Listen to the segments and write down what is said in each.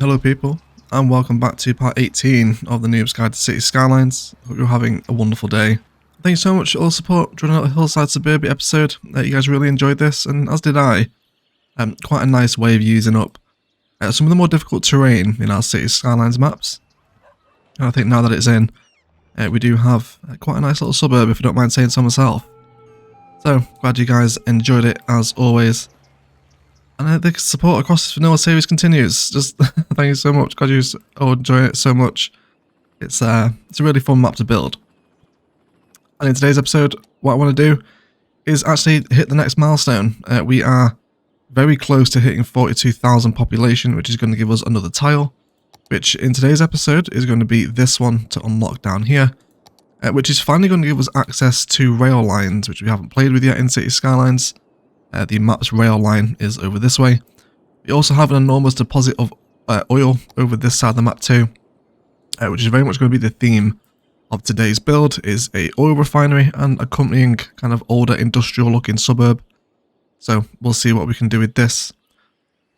Hello people, and welcome back to part 18 of the Noobs Guide to City Skylines. Hope you're having a wonderful day. Thank you so much for all the support during our Hillside Suburb episode. You guys really enjoyed this, and as did I. Quite a nice way of using up some of the more difficult terrain in our City Skylines maps. And I think now that it's in, we do have quite a nice little suburb, if I don't mind saying so myself. So, glad you guys enjoyed it as always. And the support across this vanilla series continues. Just thank you so much. God, you all enjoy it so much. It's a really fun map to build. And in today's episode, what I want to do is actually hit the next milestone. We are very close to hitting 42,000 population, which is going to give us another tile, which in today's episode is going to be this one to unlock down here, which is finally going to give us access to rail lines, which we haven't played with yet in City Skylines. The map's rail line is over this way. We also have an enormous deposit of oil over this side of the map too, which is very much going to be the theme of today's build, is a oil refinery and accompanying kind of older industrial looking suburb. So we'll see what we can do with this.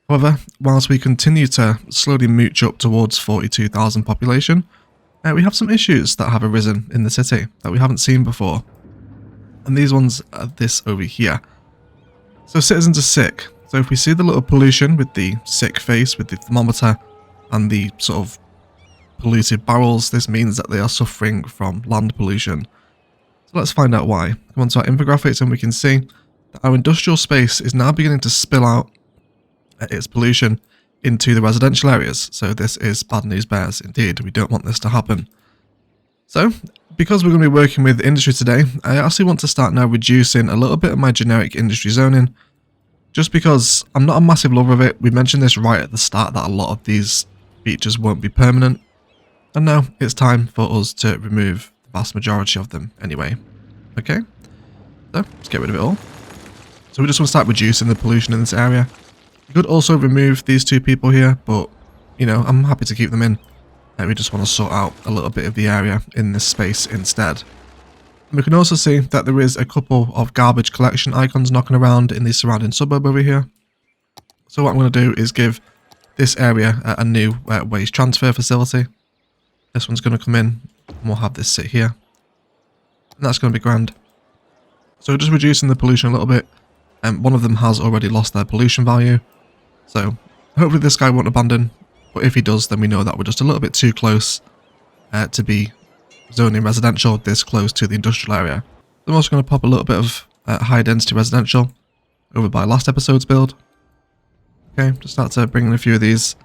However, whilst we continue to slowly mooch up towards 42,000 population, we have some issues that have arisen in the city that we haven't seen before. And these ones are this over here. So citizens are sick. So if we see the little pollution with the sick face, with the thermometer and the sort of polluted barrels, this means that they are suffering from land pollution. So let's find out why. Come on to our infographics and we can see that our industrial space is now beginning to spill out its pollution into the residential areas. So this is bad news bears indeed. We don't want this to happen. So, because we're going to be working with industry today, I actually want to start now reducing a little bit of my generic industry zoning, just because I'm not a massive lover of it. We mentioned this right at the start that a lot of these features won't be permanent, and now it's time for us to remove the vast majority of them anyway. Okay, so let's get rid of it all. So we just want to start reducing the pollution in this area. You could also remove these two people here, but you know, I'm happy to keep them in. We just want to sort out a little bit of the area in this space instead. And we can also see that there is a couple of garbage collection icons knocking around in the surrounding suburb over here. So what I'm going to do is give this area a new waste transfer facility. This one's going to come in and we'll have this sit here. And that's going to be grand. So just reducing the pollution a little bit. One of them has already lost their pollution value. So hopefully this guy won't abandon. But if he does, then we know that we're just a little bit too close to be zoning residential this close to the industrial area. I'm also going to pop a little bit of high density residential over by last episode's build. Okay, just start to bring in a few of these.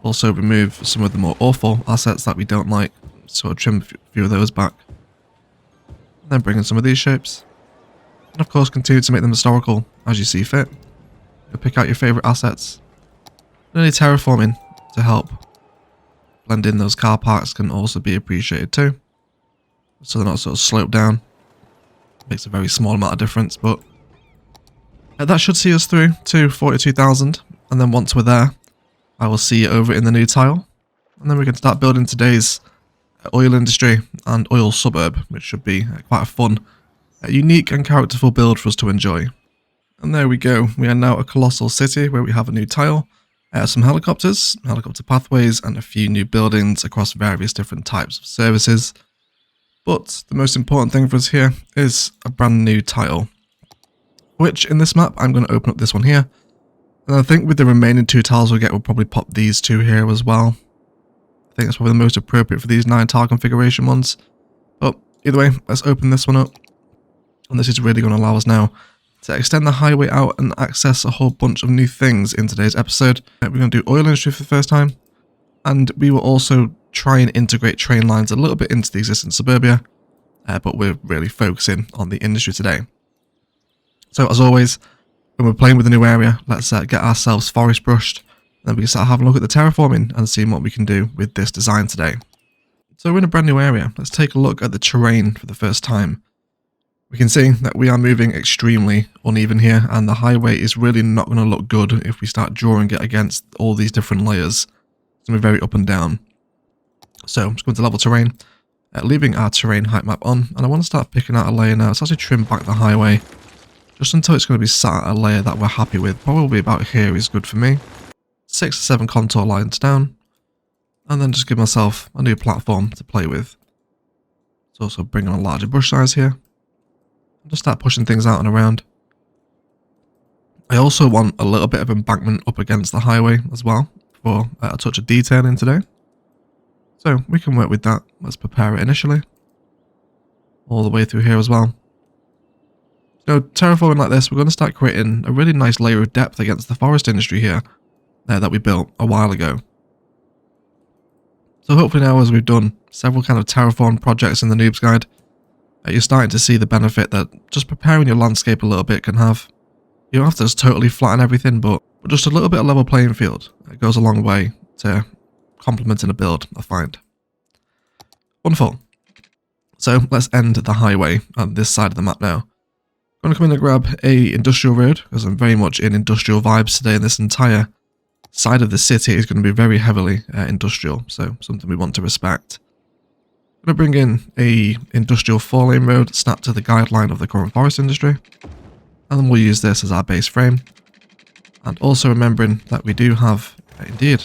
Also remove some of the more awful assets that we don't like. Sort of trim a few of those back. And then bring in some of these shapes. And of course continue to make them historical as you see fit. You'll pick out your favourite assets. And any terraforming to help blend in those car parks can also be appreciated too, so they're not sort of sloped down. Makes a very small amount of difference, but that should see us through to 42,000, and then once we're there I will see you over in the new tile, and then we can start building today's oil industry and oil suburb, which should be quite a fun, unique and characterful build for us to enjoy. And there we go, we are now a colossal city where we have a new tile, some helicopters, helicopter pathways, and a few new buildings across various different types of services. But the most important thing for us here is a brand new tile, which in this map I'm going to open up this one here, and I think with the remaining two tiles we'll get, we'll probably pop these two here as well. I think that's probably the most appropriate for these 9 tile configuration ones. But either way, let's open this one up, and this is really going to allow us now to extend the highway out and access a whole bunch of new things in today's episode. We're going to do oil industry for the first time, and we will also try and integrate train lines a little bit into the existing suburbia, but we're really focusing on the industry today. So as always, when we're playing with a new area, let's get ourselves forest brushed, and then we can start having a look at the terraforming and seeing what we can do with this design today. So we're in a brand new area. Let's take a look at the terrain for the first time. We can see that we are moving extremely uneven here, and the highway is really not going to look good if we start drawing it against all these different layers. It's going to be very up and down. So I'm just going to level terrain, leaving our terrain height map on, and I want to start picking out a layer now. Let's actually trim back the highway just until it's going to be sat at a layer that we're happy with. Probably about here is good for me. 6 or 7 contour lines down, and then just give myself a new platform to play with. So also bring on a larger brush size here, and just start pushing things out and around. I also want a little bit of embankment up against the highway as well, for a touch of detailing today. So we can work with that. Let's prepare it initially, all the way through here as well. So terraforming like this, we're going to start creating a really nice layer of depth against the forest industry here that we built a while ago. So hopefully now, as we've done several kind of terraform projects in the Noobs Guide, you're starting to see the benefit that just preparing your landscape a little bit can have. You don't have to just totally flatten everything, but just a little bit of level playing field. It goes a long way to complementing a build, I find. Wonderful. So let's end the highway on this side of the map now. I'm going to come in and grab a industrial road, because I'm very much in industrial vibes today, and this entire side of the city is going to be very heavily industrial, so something we want to respect. I'm going to bring in a industrial 4-lane road snapped to the guideline of the current forest industry, and then we'll use this as our base frame. And also remembering that we do have, indeed,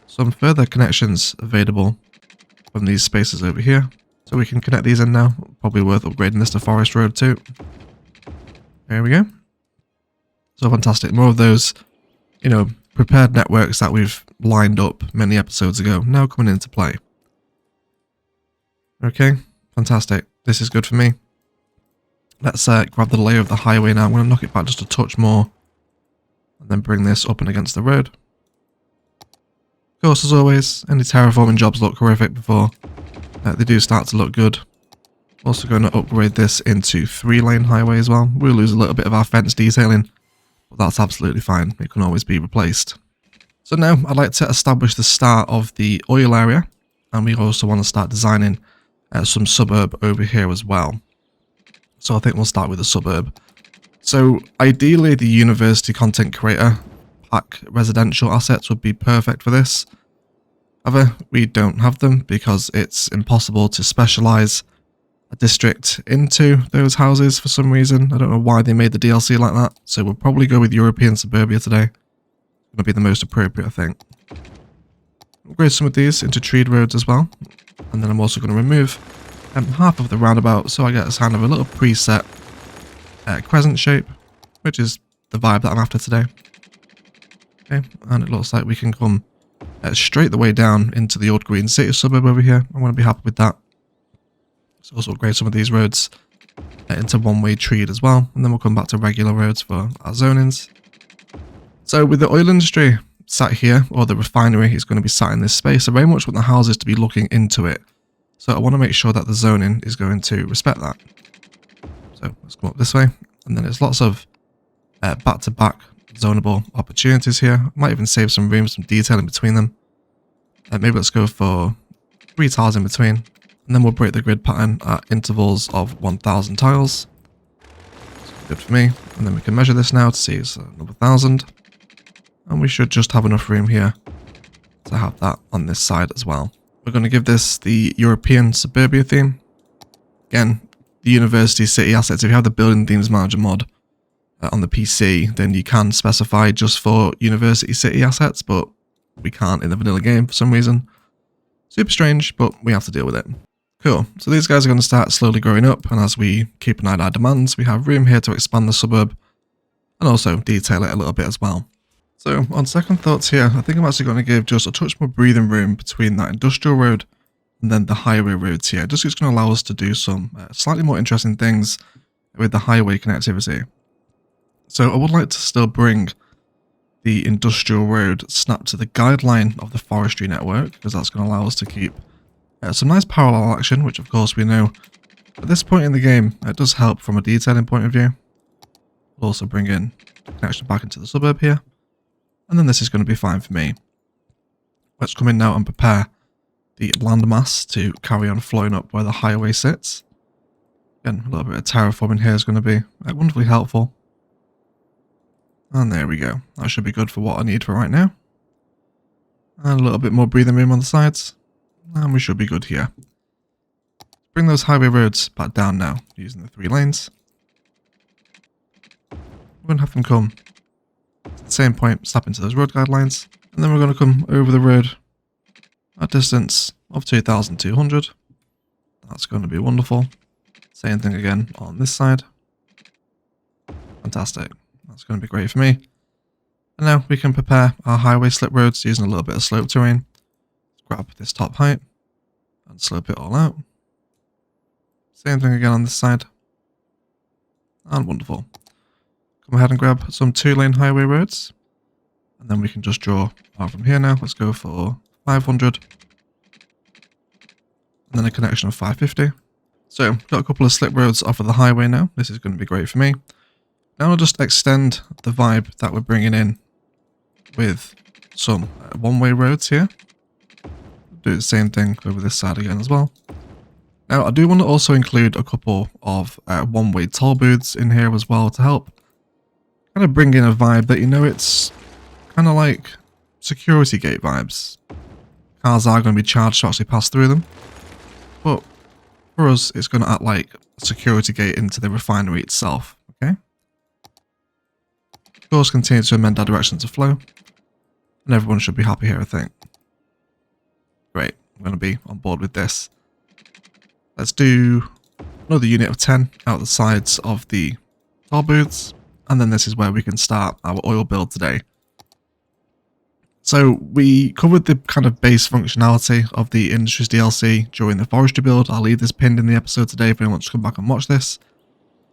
some further connections available from these spaces over here. So we can connect these in now. Probably worth upgrading this to Forest Road too. There we go. So fantastic. More of those, prepared networks that we've lined up many episodes ago now coming into play. Okay, fantastic. This is good for me. Let's grab the layer of the highway now. I'm going to knock it back just a touch more, and then bring this up and against the road. Of course, as always, any terraforming jobs look horrific before they do start to look good. Also going to upgrade this into 3-lane highway as well. We'll lose a little bit of our fence detailing, but that's absolutely fine. It can always be replaced. So now I'd like to establish the start of the oil area, and we also want to start designing some suburb over here as well. So I think we'll start with the suburb. So ideally the university content creator pack residential assets would be perfect for this. However, we don't have them because it's impossible to specialize a district into those houses for some reason. I don't know why they made the DLC like that. So we'll probably go with European suburbia today. It's going to be the most appropriate, I think. Upgrade some of these into treed roads as well. And then I'm also going to remove half of the roundabout, so I get a kind of a little preset crescent shape, which is the vibe that I'm after today. Okay, and it looks like we can come straight the way down into the old green city suburb over here. I'm going to be happy with that. So also upgrade some of these roads into one-way treed as well, and then we'll come back to regular roads for our zonings. So with the oil industry sat here, or the refinery is going to be sat in this space, I very much want the houses to be looking into it. So I want to make sure that the zoning is going to respect that. So let's come up this way, and then there's lots of back-to-back zonable opportunities here. Might even save some room, some detail in between them. Maybe let's go for 3 tiles in between, and then we'll break the grid pattern at intervals of 1,000 tiles. That's good for me. And then we can measure this now to see it's another 1,000. And we should just have enough room here to have that on this side as well. We're going to give this the European suburbia theme. Again, the university city assets. If you have the building themes manager mod on the PC, then you can specify just for university city assets, but we can't in the vanilla game for some reason. Super strange, but we have to deal with it. Cool. So these guys are going to start slowly growing up, and as we keep an eye on our demands, we have room here to expand the suburb and also detail it a little bit as well. So on second thoughts here, I think I'm actually going to give just a touch more breathing room between that industrial road and then the highway roads here. Just it's going to allow us to do some slightly more interesting things with the highway connectivity. So I would like to still bring the industrial road snapped to the guideline of the forestry network, because that's going to allow us to keep some nice parallel action, which of course we know at this point in the game it does help from a detailing point of view. We'll also bring in the connection back into the suburb here. And then this is going to be fine for me. Let's come in now and prepare the landmass to carry on flowing up where the highway sits. Again, a little bit of terraforming here is going to be wonderfully helpful. And there we go. That should be good for what I need for right now. And a little bit more breathing room on the sides. And we should be good here. Bring those highway roads back down now, using the 3 lanes. We're going to have them come to the the same point, snap into those road guidelines, and then we're going to come over the road at a distance of 2,200. That's going to be wonderful. Same thing again on this side. Fantastic. That's going to be great for me. And now we can prepare our highway slip roads using a little bit of slope terrain. Grab this top height and slope it all out. Same thing again on this side. And wonderful. Come ahead and grab some 2-lane highway roads. And then we can just draw out from here now. Let's go for 500. And then a connection of 550. So, got a couple of slip roads off of the highway now. This is going to be great for me. Now I'll just extend the vibe that we're bringing in with some one-way roads here. Do the same thing over this side again as well. Now I do want to also include a couple of one-way toll booths in here as well to help kind of bring in a vibe that, you know, it's kind of like security gate vibes. Cars are going to be charged to actually pass through them, but for us it's going to act like a security gate into the refinery itself. Okay. Of course, continue to amend our directions of flow, and everyone should be happy here, I think. Great, I'm going to be on board with this. Let's do another unit of 10 out the sides of the toll booths, and then this is where we can start our oil build today. So we covered the kind of base functionality of the Industries DLC during the forestry build. I'll leave this pinned in the episode today if anyone wants to come back and watch this.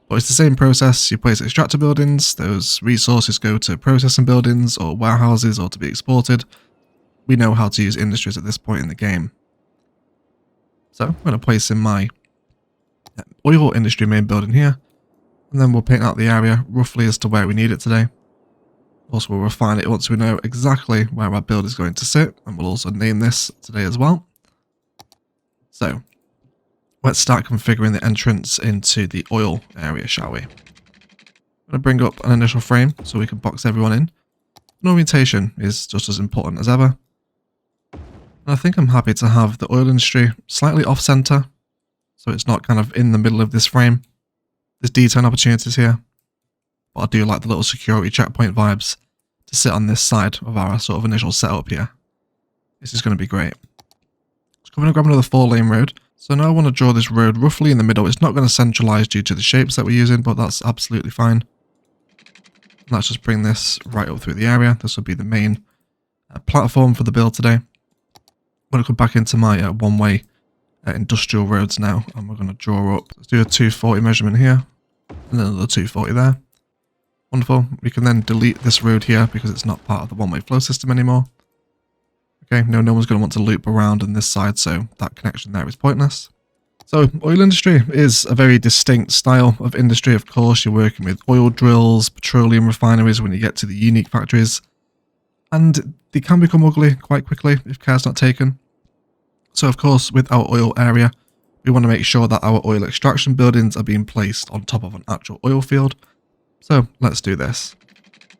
But it's the same process. You place extractor buildings, those resources go to processing buildings or warehouses or to be exported. We know how to use industries at this point in the game. So I'm going to place in my oil industry main building here, and then we'll paint out the area roughly as to where we need it today. Also, we'll refine it once we know exactly where our build is going to sit, and we'll also name this today as well. So let's start configuring the entrance into the oil area, shall we? I'm going to bring up an initial frame so we can box everyone in. And orientation is just as important as ever. And I think I'm happy to have the oil industry slightly off-center, so it's not kind of in the middle of this frame. There's D10 opportunities here, but I do like the little security checkpoint vibes to sit on this side of our sort of initial setup here. This is going to be great. Let's come in and grab another 4-lane road. So now I want to draw this road roughly in the middle. It's not going to centralize due to the shapes that we're using, but that's absolutely fine. Let's just bring this right up through the area. This will be the main platform for the build today. I'm going to come back into my one-way industrial roads now, and we're going to draw up. Let's do a 240 measurement here, and then another 240 there. Wonderful. We can then delete this road here because it's not part of the one-way flow system anymore. Okay, no one's going to want to loop around on this side, so that connection there is pointless. So, oil industry is a very distinct style of industry. Of course, you're working with oil drills, petroleum refineries when you get to the unique factories, and they can become ugly quite quickly if care's not taken. So, of course, with our oil area, we want to make sure that our oil extraction buildings are being placed on top of an actual oil field. So, let's do this.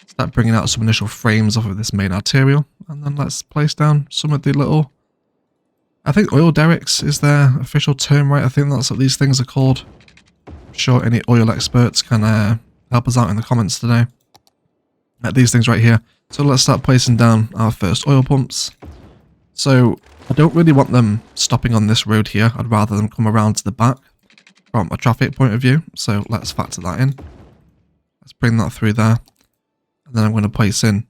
Start bringing out some initial frames off of this main arterial, and then let's place down some of the little, I think oil derricks is their official term, right? I think that's what these things are called. I'm sure any oil experts can help us out in the comments today. These things right here. So let's start placing down our first oil pumps. So I don't really want them stopping on this road here. I'd rather them come around to the back from a traffic point of view. So let's factor that in. Let's bring that through there. And then I'm going to place in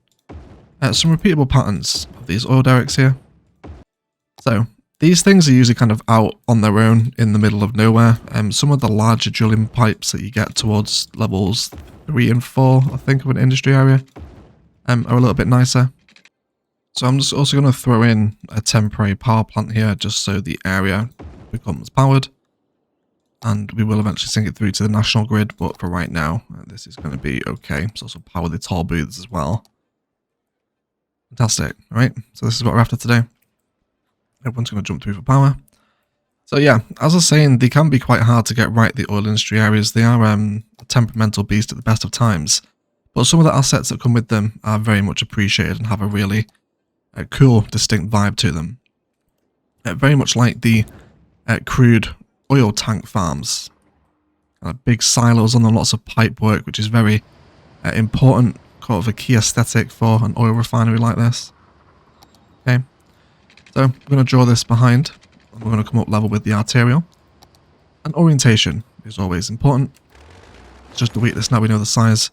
some repeatable patterns of these oil derricks here. So these things are usually kind of out on their own in the middle of nowhere. Some of the larger drilling pipes that you get towards levels 3 and 4, I think, of an industry area are a little bit nicer. So I'm just also going to throw in a temporary power plant here just so the area becomes powered. And we will eventually sync it through to the national grid, but for right now, this is going to be okay. So also power the toll booths as well. Fantastic. All right, so this is what we're after today. Everyone's going to jump through for power. So yeah, as I was saying, they can be quite hard to get right, the oil industry areas. They are a temperamental beast at the best of times. But some of the assets that come with them are very much appreciated and have a really cool, distinct vibe to them. Very much like the crude oil tank farms. Big silos on them, lots of pipe work, which is very important sort of a key aesthetic for an oil refinery like this. Okay, so I'm going to draw this behind, and we're going to come up level with the arterial. And orientation is always important. Let's just delete this now we know the size.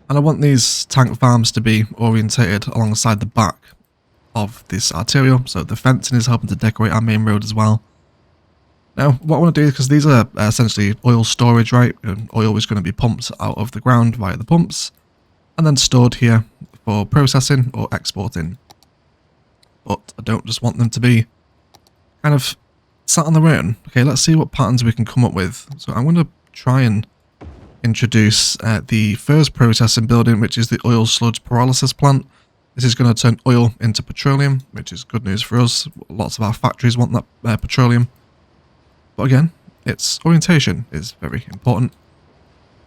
And I want these tank farms to be orientated alongside the back of this arterial, so the fencing is helping to decorate our main road as well. Now, what I want to do is, because these are essentially oil storage, right? And oil is going to be pumped out of the ground via the pumps, and then stored here for processing or exporting. But I don't just want them to be kind of sat on their own. Okay, let's see what patterns we can come up with. So I'm going to try and introduce the first processing building, which is the oil sludge pyrolysis plant. This is going to turn oil into petroleum, which is good news for us. Lots of our factories want that petroleum. But again, its orientation is very important.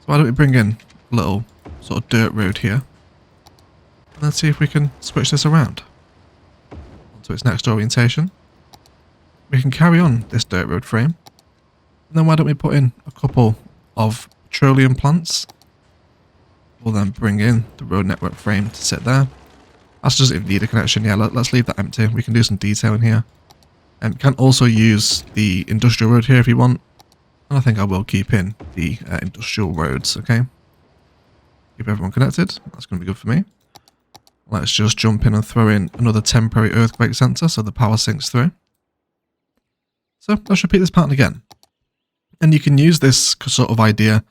So why don't we bring in a little sort of dirt road here. And let's see if we can switch this around onto its next orientation. We can carry on this dirt road frame. And then why don't we put in a couple of petroleum plants. We'll then bring in the road network frame to sit there. That's just if need a connection. Yeah, let's leave that empty. We can do some detailing here. And can also use the industrial road here if you want. And I think I will keep in the industrial roads, okay? Keep everyone connected. That's going to be good for me. Let's just jump in and throw in another temporary earthquake sensor so the power sinks through. So let's repeat this pattern again. And you can use this sort of idea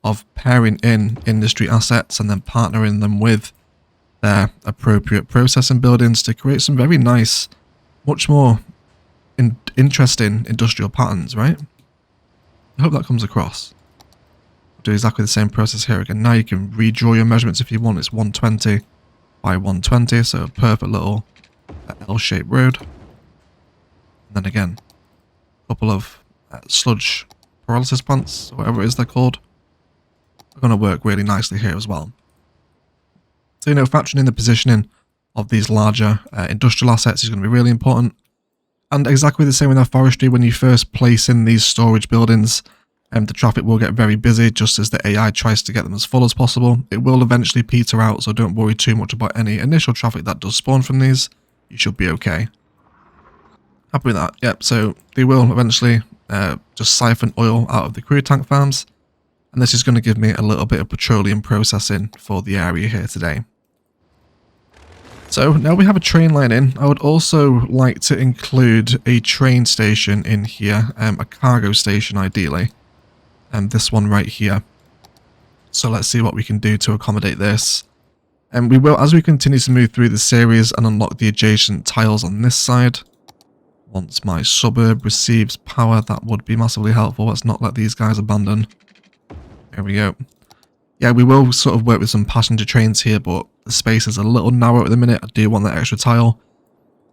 of pairing in industry assets and then partnering them with their appropriate processing buildings to create some very nice, much more interesting industrial patterns, right? I hope that comes across. Do exactly the same process here again. Now you can redraw your measurements if you want. It's 120 by 120, so a perfect little L-shaped road. And then again, a couple of sludge pyrolysis plants, or whatever it is they're called, are going to work really nicely here as well. So, you know, factoring in the positioning of these larger industrial assets is going to be really important. And exactly the same with our forestry. When you first place in these storage buildings, the traffic will get very busy just as the AI tries to get them as full as possible. It will eventually peter out, so don't worry too much about any initial traffic that does spawn from these. You should be okay. Happy with that. Yep, so they will eventually just siphon oil out of the crude tank farms. And this is going to give me a little bit of petroleum processing for the area here today. So now we have a train line in. I would also like to include a train station in here, a cargo station ideally, and this one right here. So let's see what we can do to accommodate this. And we will, as we continue to move through the series and unlock the adjacent tiles on this side. Once my suburb receives power, that would be massively helpful. Let's not let these guys abandon. There we go. Yeah, we will sort of work with some passenger trains here, but the space is a little narrow at the minute. I do want that extra tile.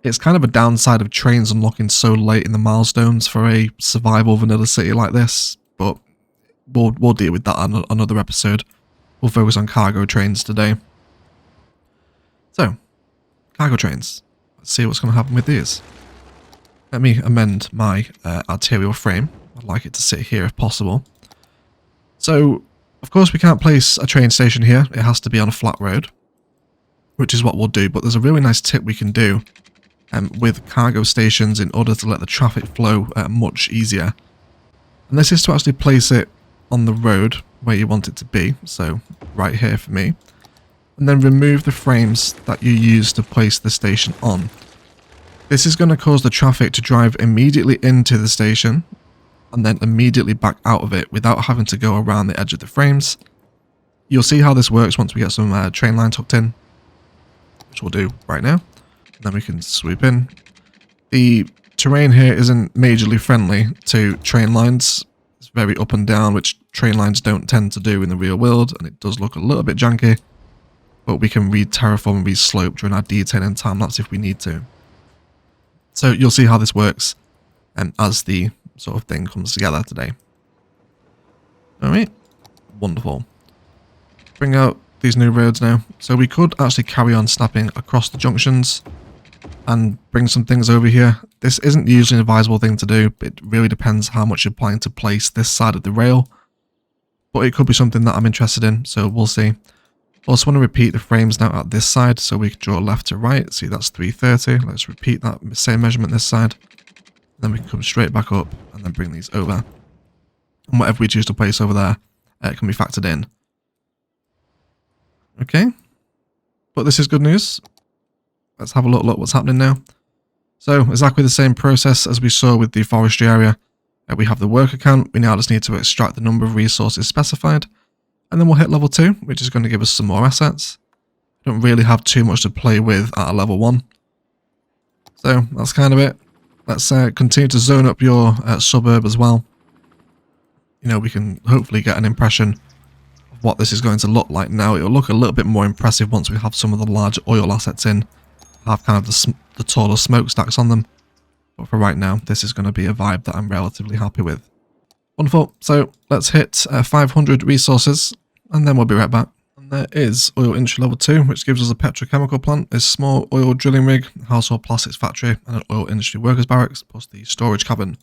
It's kind of a downside of trains unlocking so late in the milestones for a survival vanilla city like this, but we'll deal with that on another episode. We'll focus on cargo trains today. So, cargo trains. Let's see what's going to happen with these. Let me amend my arterial frame. I'd like it to sit here if possible. So, of course we can't place a train station here. It has to be on a flat road, which is what we'll do. But there's a really nice tip we can do with cargo stations in order to let the traffic flow much easier. And this is to actually place it on the road where you want it to be. So, right here for me. And then remove the frames that you use to place the station on. This is going to cause the traffic to drive immediately into the station and then immediately back out of it without having to go around the edge of the frames. You'll see how this works once we get some train lines hooked in, which we'll do right now. And then we can swoop in. The terrain here isn't majorly friendly to train lines. It's very up and down, which train lines don't tend to do in the real world, and it does look a little bit janky. But we can re-terraform and re-slope during our detailing time-lapse if we need to. So you'll see how this works as the sort of thing comes together today. Alright, wonderful. Bring out these new roads now. So we could actually carry on snapping across the junctions and bring some things over here. This isn't usually an advisable thing to do, but it really depends how much you're planning to place this side of the rail. But it could be something that I'm interested in, so we'll see. Also want to repeat the frames now at this side so we can draw left to right. See, that's 330. Let's repeat that same measurement this side. Then we can come straight back up and then bring these over. And whatever we choose to place over there can be factored in. Okay. But this is good news. Let's have a look what's happening now. So exactly the same process as we saw with the forestry area. We have the worker count. We now just need to extract the number of resources specified. And then we'll hit level 2, which is going to give us some more assets. Don't really have too much to play with at a level 1. So that's kind of it. Let's continue to zone up your suburb as well. You know, we can hopefully get an impression of what this is going to look like now. It'll look a little bit more impressive once we have some of the large oil assets in. Have kind of the taller smokestacks on them. But for right now, this is going to be a vibe that I'm relatively happy with. Wonderful. So let's hit 500 resources and then we'll be right back. And there is oil industry level 2, which gives us a petrochemical plant, a small oil drilling rig, household plastics factory, and an oil industry workers barracks, plus the storage cabin.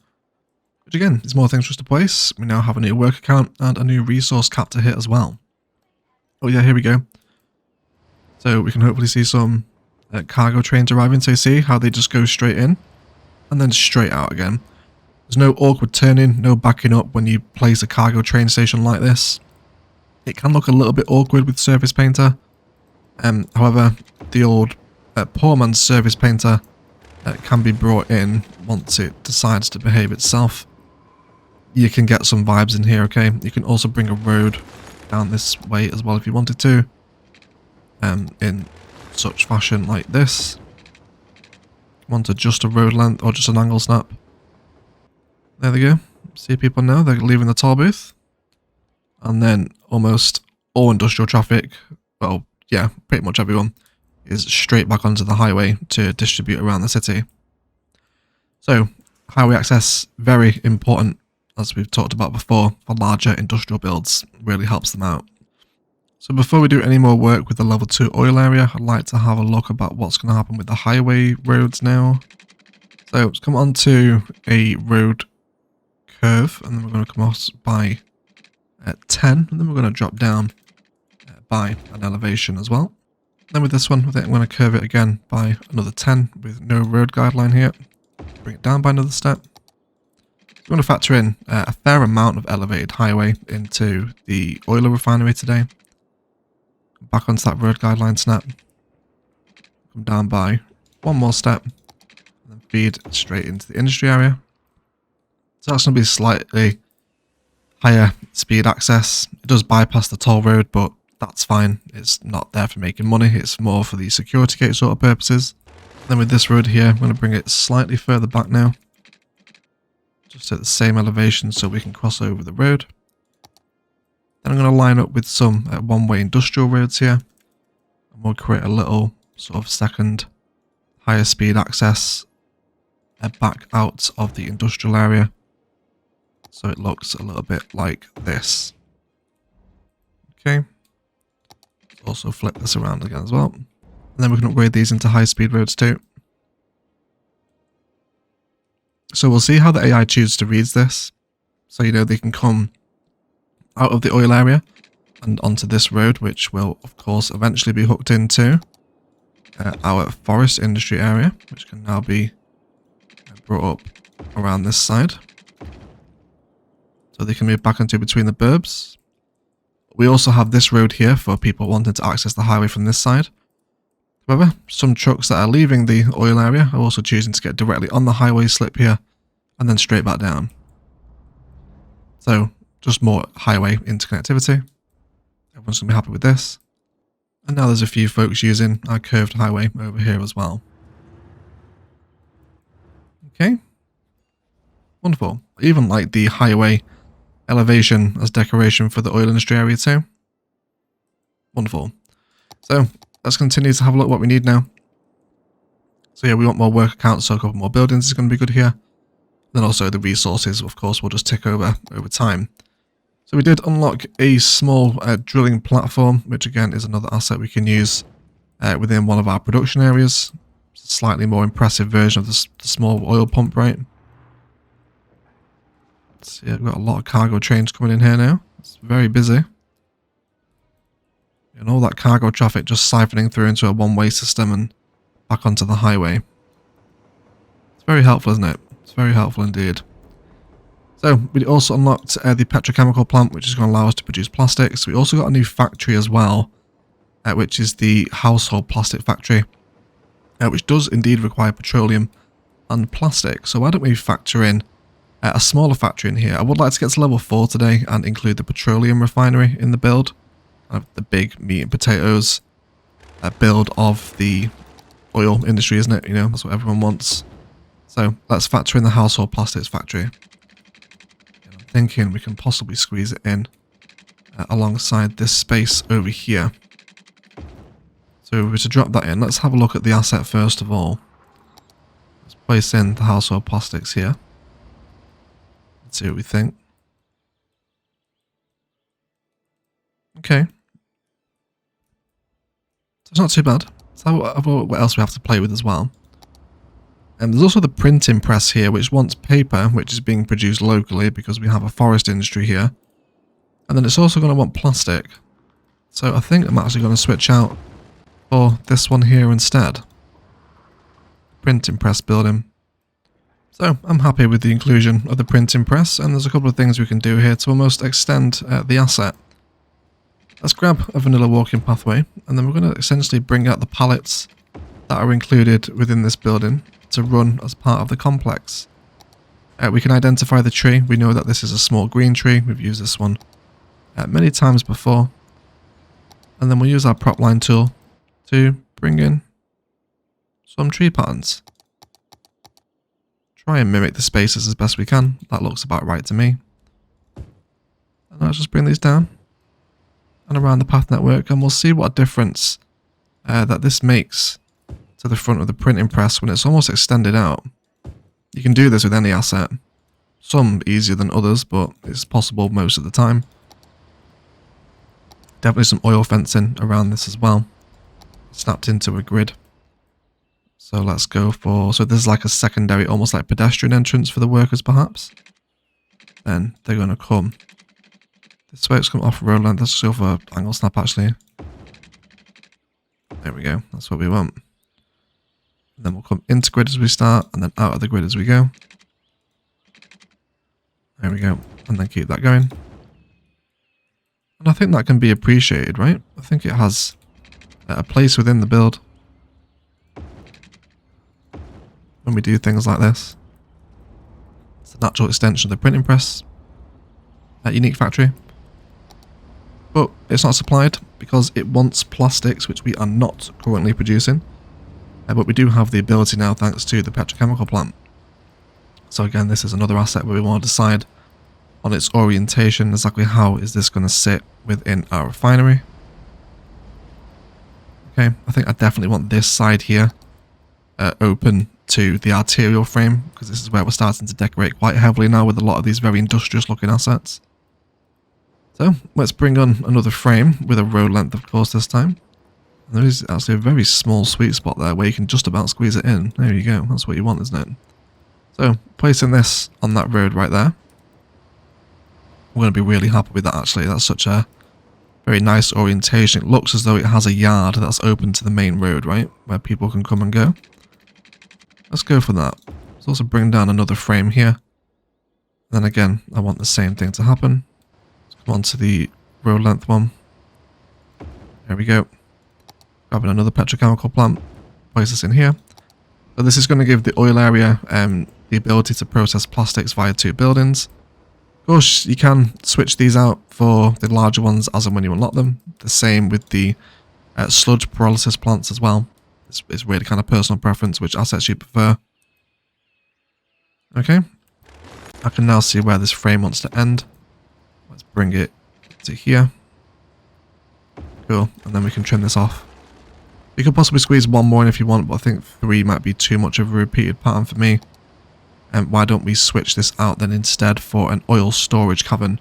Which again, is more things for us to place. We now have a new worker count and a new resource cap to hit as well. Oh yeah, here we go. So we can hopefully see some cargo trains arriving. So you see how they just go straight in and then straight out again. There's no awkward turning, no backing up when you place a cargo train station like this. It can look a little bit awkward with surface painter. However, the old poor man's surface painter can be brought in once it decides to behave itself. You can get some vibes in here, okay? You can also bring a road down this way as well if you wanted to. In such fashion like this. Want just a road length or just an angle snap. There they go. See people now, they're leaving the toll booth. And then almost all industrial traffic, well, yeah, pretty much everyone, is straight back onto the highway to distribute around the city. So, highway access, very important, as we've talked about before, for larger industrial builds. Really helps them out. So before we do any more work with the level 2 oil area, I'd like to have a look about what's going to happen with the highway roads now. So let's come on to a road curve, and then we're going to come off by 10, and then we're going to drop down by an elevation as well. Then with this one, I think I'm going to curve it again by another 10 with no road guideline here. Bring it down by another step. We're going to factor in a fair amount of elevated highway into the oil refinery today. Back onto that road guideline snap. Come down by one more step. And then feed straight into the industry area. So that's going to be slightly higher speed access. It does bypass the toll road, but that's fine. It's not there for making money. It's more for the security gate sort of purposes. Then with this road here, I'm going to bring it slightly further back now. Just at the same elevation so we can cross over the road. Then I'm going to line up with some one-way industrial roads here. And we'll create a little sort of second higher speed access back out of the industrial area. So it looks a little bit like this. Okay. Also flip this around again as well. And then we can upgrade these into high-speed roads too. So we'll see how the AI chooses to read this. So, you know, they can come out of the oil area and onto this road, which will, of course, eventually be hooked into our forest industry area, which can now be brought up around this side. So they can move back into between the burbs. We also have this road here for people wanting to access the highway from this side. However, some trucks that are leaving the oil area are also choosing to get directly on the highway slip here and then straight back down. So, just more highway interconnectivity. Everyone's going to be happy with this. And now there's a few folks using our curved highway over here as well. Okay. Wonderful. I even like the highway elevation as decoration for the oil industry area too. Wonderful. So, let's continue to have a look at what we need now. So yeah, we want more worker counts, so a couple more buildings is going to be good here. Then also the resources, of course, will just tick over time. So we did unlock a small drilling platform, which again is another asset we can use within one of our production areas. It's a slightly more impressive version of the small oil pump, right? So yeah, we've got a lot of cargo trains coming in here now. It's very busy. And all that cargo traffic just siphoning through into a one-way system and back onto the highway. It's very helpful, isn't it? It's very helpful indeed. So, we also unlocked the petrochemical plant, which is going to allow us to produce plastics. We also got a new factory as well, which is the household plastic factory, which does indeed require petroleum and plastic. So why don't we factor in a smaller factory in here? I would like to get to level 4 today and include the petroleum refinery in the build. The big meat and potatoes build of the oil industry, isn't it? You know, that's what everyone wants. So let's factor in the household plastics factory. I'm thinking we can possibly squeeze it in alongside this space over here. So if we were to drop that in, let's have a look at the asset first of all. Let's place in the household plastics here. Let's see what we think. Okay. So it's not too bad. So what else we have to play with as well. And there's also the printing press here, which wants paper, which is being produced locally because we have a forest industry here. And then it's also going to want plastic. So I think I'm actually going to switch out for this one here instead. Printing press building. So I'm happy with the inclusion of the printing press, and there's a couple of things we can do here to almost extend the asset. Let's grab a vanilla walking pathway, and then we're going to essentially bring out the pallets that are included within this building to run as part of the complex. We can identify the tree. We know that this is a small green tree. We've used this one many times before. And then we'll use our prop line tool to bring in some tree patterns. Try and mimic the spaces as best we can. That looks about right to me. And let's just bring these down and around the path network, and we'll see what a difference that this makes to the front of the printing press when it's almost extended out. You can do this with any asset. Some easier than others, but it's possible most of the time. Definitely some oil fencing around this as well. Snapped into a grid. So let's go for... So this is like a secondary, almost like pedestrian entrance for the workers perhaps. Then they're going to come this way. It's come off road length. Let's go for angle snap actually. There we go. That's what we want. And then we'll come into grid as we start, and then out of the grid as we go. There we go. And then keep that going. And I think that can be appreciated, right? I think it has a place within the build when we do things like this. It's a natural extension of the printing press at Unique Factory. But it's not supplied because it wants plastics, which we are not currently producing. But we do have the ability now thanks to the petrochemical plant. So again, this is another asset where we want to decide on its orientation, exactly how is this going to sit within our refinery. Okay, I think I definitely want this side here open to the arterial frame, because this is where we're starting to decorate quite heavily now with a lot of these very industrious looking assets. So let's bring on another frame with a road length, of course, this time. And there is actually a very small sweet spot there where you can just about squeeze it in. There you go, that's what you want, isn't it? So placing this on that road right there. We're going to be really happy with that actually. That's such a very nice orientation. It looks as though it has a yard that's open to the main road, right? Where people can come and go. Let's go for that. Let's also bring down another frame here. Then again, I want the same thing to happen. Let's come on to the road length one. There we go. Grabbing another petrochemical plant. Place this in here. So this is going to give the oil area the ability to process plastics via 2 buildings. Of course, you can switch these out for the larger ones as and when you unlock them. The same with the sludge pyrolysis plants as well. It's really kind of personal preference, which assets you prefer. Okay. I can now see where this frame wants to end. Let's bring it to here. Cool. And then we can trim this off. You could possibly squeeze one more in if you want, but I think 3 might be too much of a repeated pattern for me. And why don't we switch this out then instead for an oil storage cavern,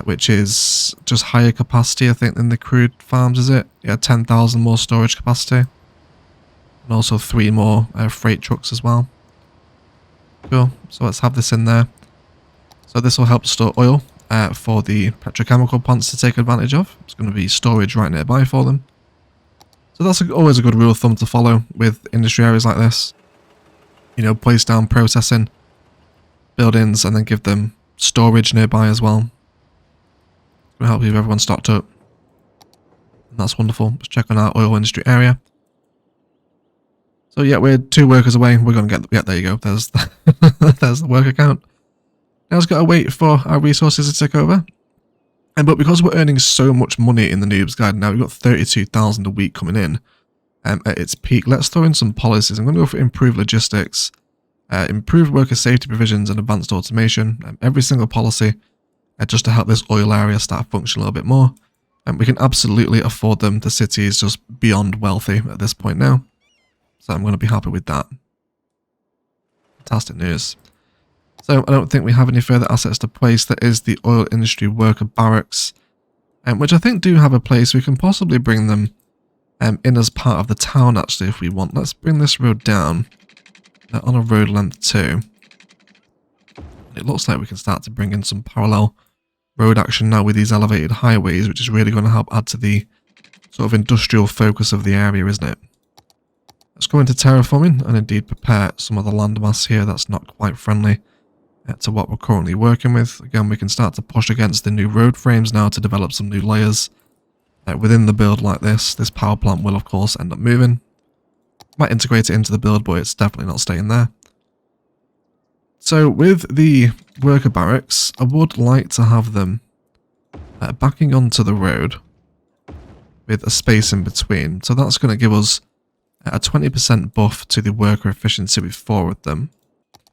which is just higher capacity, I think, than the crude farms, is it? Yeah, 10,000 more storage capacity. And also 3 more freight trucks as well. Cool. So let's have this in there. So this will help store oil for the petrochemical plants to take advantage of. It's going to be storage right nearby for them. So that's always a good rule of thumb to follow with industry areas like this. You know, place down processing buildings and then give them storage nearby as well. It's going to help keep everyone stocked up. And that's wonderful. Let's check on our oil industry area. So yeah, we're 2 workers away. We're going to get... Yeah, there you go. There's there's the work account. Now it's got to wait for our resources to take over. But because we're earning so much money in the Noobs Guide now, we've got 32,000 a week coming in at its peak. Let's throw in some policies. I'm going to go for improved logistics, improved worker safety provisions and advanced automation. Every single policy just to help this oil area start function a little bit more. And we can absolutely afford them. The city is just beyond wealthy at this point now. So I'm going to be happy with that. Fantastic news. So I don't think we have any further assets to place. There is the oil industry worker barracks, which I think do have a place. We can possibly bring them in as part of the town actually if we want. Let's bring this road down on a road length too. It looks like we can start to bring in some parallel road action now with these elevated highways, which is really going to help add to the sort of industrial focus of the area, isn't it? Let's go into terraforming and indeed prepare some of the landmass here that's not quite friendly to what we're currently working with. Again, we can start to push against the new road frames now to develop some new layers within the build like this. This power plant will of course end up moving. Might integrate it into the build, but it's definitely not staying there. So with the worker barracks, I would like to have them backing onto the road with a space in between. So that's going to give us a 20% buff to the worker efficiency with 4 of them.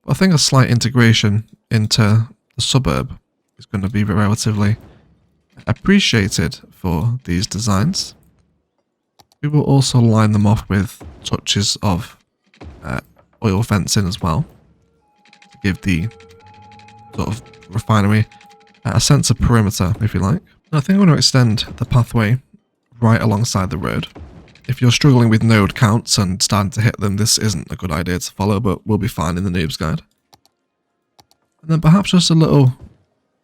I think a slight integration into the suburb is going to be relatively appreciated for these designs. We will also line them off with touches of oil fencing as well, to give the sort of refinery a sense of perimeter, if you like. And I think I'm going to extend the pathway right alongside the road. If you're struggling with node counts and starting to hit them, this isn't a good idea to follow, but we'll be fine in the Noobs Guide. And then perhaps just a little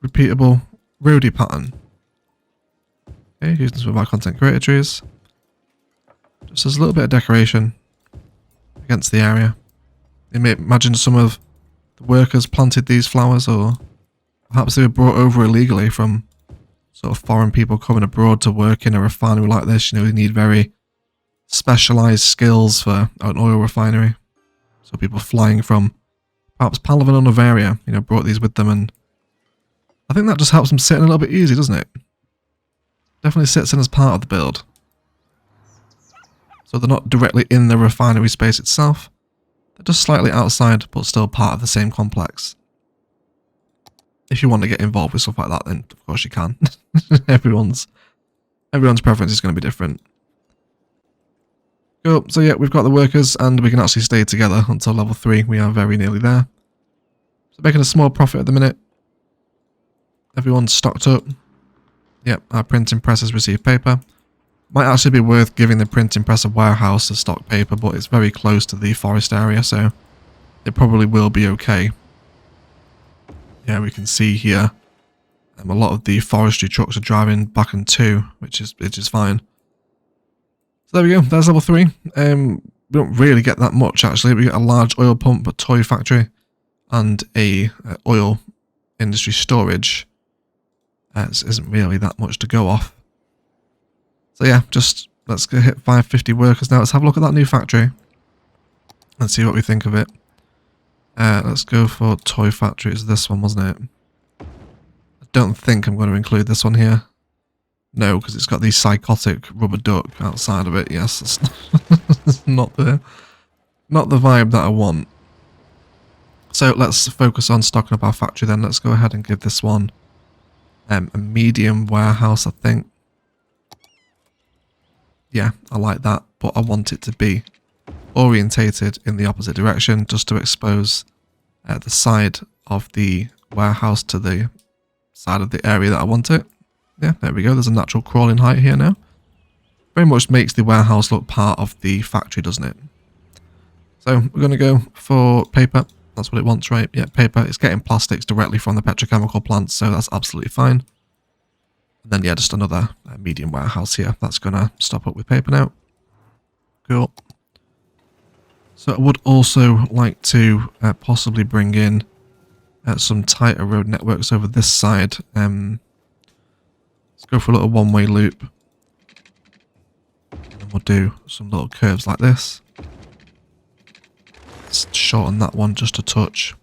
repeatable roadie pattern. Okay, using some of our content creator trees. Just as a little bit of decoration against the area. You may imagine some of the workers planted these flowers, or perhaps they were brought over illegally from sort of foreign people coming abroad to work in a refinery like this. You know, you need very specialized skills for an oil refinery. So people flying from perhaps Palavan or Noveria, you know, brought these with them, and I think that just helps them sit in a little bit easy, doesn't it? Definitely sits in as part of the build. So they're not directly in the refinery space itself. They're just slightly outside, but still part of the same complex. If you want to get involved with stuff like that, then of course you can. Everyone's preference is going to be different. Cool. So yeah, we've got the workers and we can actually stay together until level 3. We are very nearly there. So making a small profit at the minute. Everyone's stocked up. Yep, our printing press has received paper. Might actually be worth giving the printing press a warehouse to stock paper, but it's very close to the forest area, so it probably will be okay. Yeah, we can see here a lot of the forestry trucks are driving back and 2, which is fine. So there we go, there's level 3. We don't really get that much actually. We get a large oil pump, a toy factory, and a oil industry storage. It isn't really that much to go off. So yeah, just let's go hit 550 workers now. Let's have a look at that new factory and see what we think of it. Let's go for toy factory. It's this one, wasn't it? I don't think I'm going to include this one here. No, because it's got the psychotic rubber duck outside of it. Yes, it's not the vibe that I want. So let's focus on stocking up our factory then. Let's go ahead and give this one a medium warehouse, I think. Yeah, I like that, but I want it to be orientated in the opposite direction just to expose the side of the warehouse to the side of the area that I want it. Yeah, there we go. There's a natural crawling height here now. Very much makes the warehouse look part of the factory, doesn't it? So we're going to go for paper. That's what it wants, right? Yeah, paper. It's getting plastics directly from the petrochemical plants, so that's absolutely fine. And then, yeah, just another medium warehouse here. That's going to stop up with paper now. Cool. So I would also like to possibly bring in some tighter road networks over this side. Let's go for a little one-way loop. And we'll do some little curves like this. Let's shorten that one just a touch.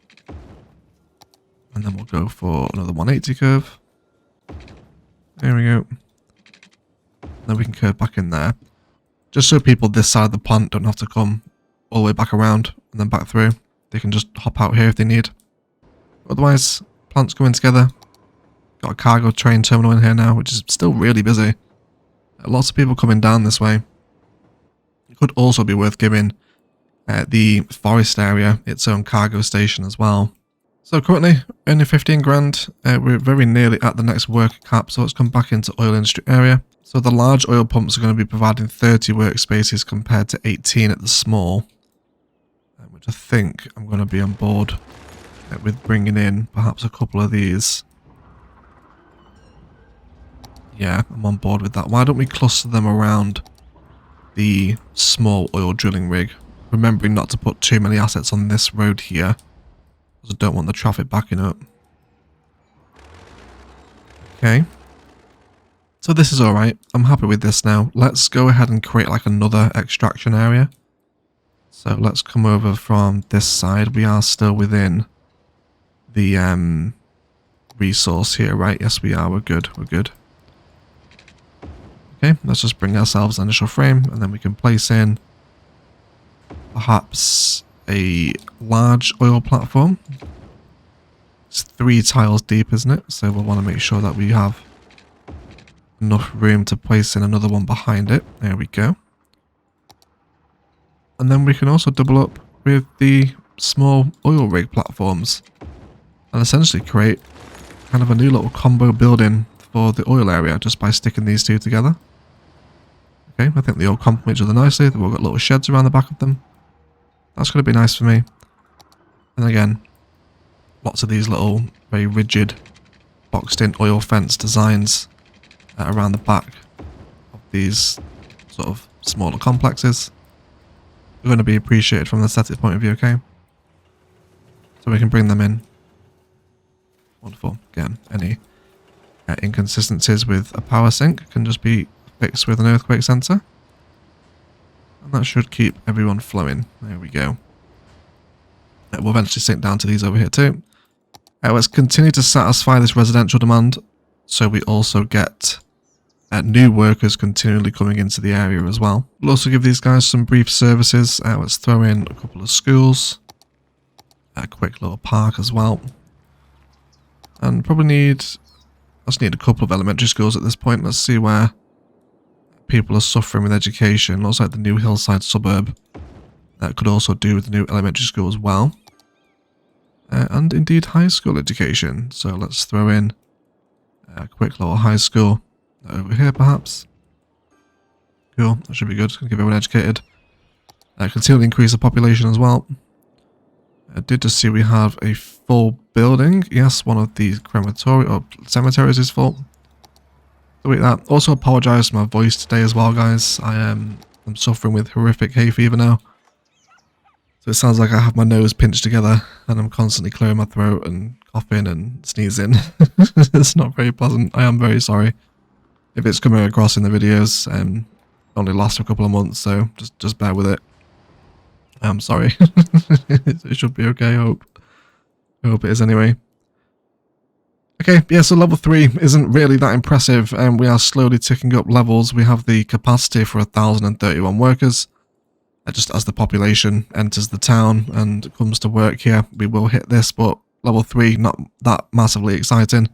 And then we'll go for another 180 curve. There we go. Then we can curve back in there. Just so people this side of the plant don't have to come all the way back around and then back through. They can just hop out here if they need. Otherwise, plants going together. Got a cargo train terminal in here now, which is still really busy. Lots of people coming down this way. It could also be worth giving the forest area its own cargo station as well. So currently, only 15 grand. We're very nearly at the next work cap, so let's come back into oil industry area. So the large oil pumps are going to be providing 30 workspaces compared to 18 at the small. Which I think I'm going to be on board with bringing in perhaps a couple of these. Yeah, I'm on board with that. Why don't we cluster them around the small oil drilling rig? Remembering not to put too many assets on this road here, because I don't want the traffic backing up. Okay. So this is alright. I'm happy with this now. Let's go ahead and create like another extraction area. So let's come over from this side. We are still within the resource here, right? Yes, we are. We're good. We're good. Okay, let's just bring ourselves an initial frame, and then we can place in perhaps a large oil platform. It's 3 tiles deep, isn't it? So we'll want to make sure that we have enough room to place in another one behind it. There we go. And then we can also double up with the small oil rig platforms and essentially create kind of a new little combo building for the oil area just by sticking these two together. Okay, I think they all complement each other nicely. They've all got little sheds around the back of them. That's going to be nice for me. And again, lots of these little very rigid boxed in oil fence designs around the back of these sort of smaller complexes. They're going to be appreciated from the aesthetic point of view, okay? So we can bring them in. Wonderful. Again, any inconsistencies with a power sink can just be fixed with an earthquake sensor. And that should keep everyone flowing. There we go. We'll eventually sink down to these over here too. Let's continue to satisfy this residential demand, so we also get new workers continually coming into the area as well. We'll also give these guys some brief services. Let's throw in a couple of schools, a quick little park as well, and probably let's need a couple of elementary schools at this point. Let's see where people are suffering with education. Looks like the new hillside suburb could also do with the new elementary school as well, and indeed high school education. So let's throw in a quick little high school over here perhaps. Cool, that should be good. Keep everyone educated. Continually increase the population as well. I did just see we have a full building. Yes, one of the crematory or cemeteries is full. Delete that. Also apologise for my voice today as well, guys. I'm suffering with horrific hay fever now. So it sounds like I have my nose pinched together and I'm constantly clearing my throat and coughing and sneezing. It's not very pleasant. I am very sorry if it's coming across in the videos. Only lasts for a couple of months, so just bear with it. I'm sorry. It should be okay, I hope it is anyway. Okay, yeah, so level 3 isn't really that impressive, and we are slowly ticking up levels. We have the capacity for 1,031 workers. Just as the population enters the town and comes to work here, we will hit this, but level 3, not that massively exciting.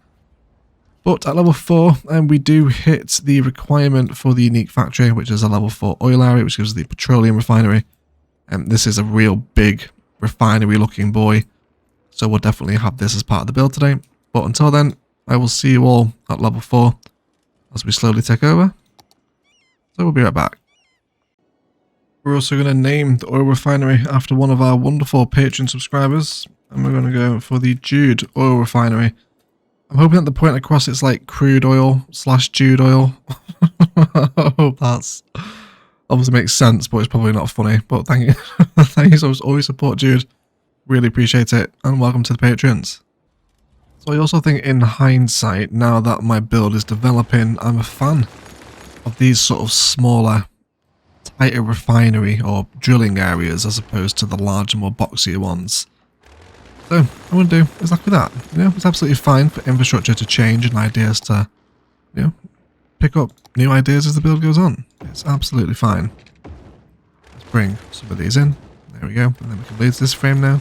But at level 4, we do hit the requirement for the unique factory, which is a level 4 oil area, which gives the petroleum refinery. And this is a real big refinery looking boy, so we'll definitely have this as part of the build today. But until then, I will see you all at level 4 as we slowly take over. So we'll be right back. We're also going to name the oil refinery after one of our wonderful Patreon subscribers, and we're going to go for the Jude Oil Refinery. I'm hoping at the point across it's like crude oil / Jude oil. I hope that's obviously makes sense, but it's probably not funny. But thank you. Thank you so much for all your support, Jude. Really appreciate it, and welcome to the Patreons. So I also think in hindsight, now that my build is developing, I'm a fan of these sort of smaller, tighter refinery or drilling areas as opposed to the larger, more boxier ones. So I'm going to do exactly that. You know, it's absolutely fine for infrastructure to change and ideas to, you know, pick up new ideas as the build goes on. It's absolutely fine. Let's bring some of these in. There we go. And then we can leave this frame now.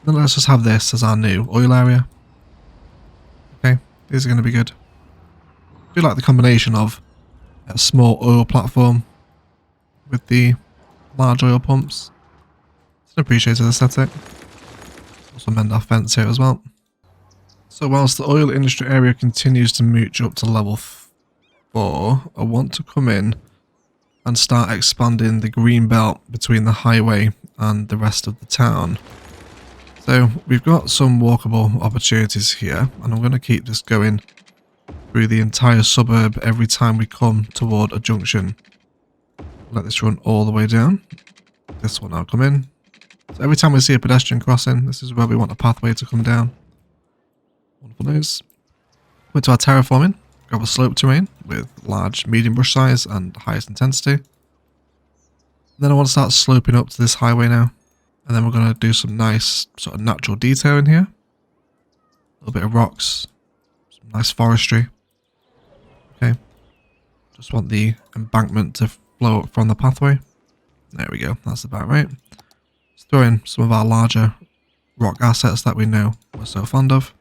Then let's just have this as our new oil area. Okay, these are going to be good. I do like the combination of a small oil platform with the large oil pumps. It's an appreciated aesthetic. Also mend our fence here as well. So whilst the oil industry area continues to mooch up to level 4, I want to come in and start expanding the green belt between the highway and the rest of the town. So we've got some walkable opportunities here, and I'm going to keep this going through the entire suburb every time we come toward a junction. Let this run all the way down. This will now come in. So every time we see a pedestrian crossing, this is where we want a pathway to come down. Wonderful news. Went to our terraforming. Grab a slope terrain with large, medium brush size and highest intensity. And then I want to start sloping up to this highway now. And then we're going to do some nice sort of natural detail in here. A little bit of rocks. Some nice forestry. Okay. Just want the embankment to flow up from the pathway. There we go. That's about right. Let's throw in some of our larger rock assets that we know we're so fond of.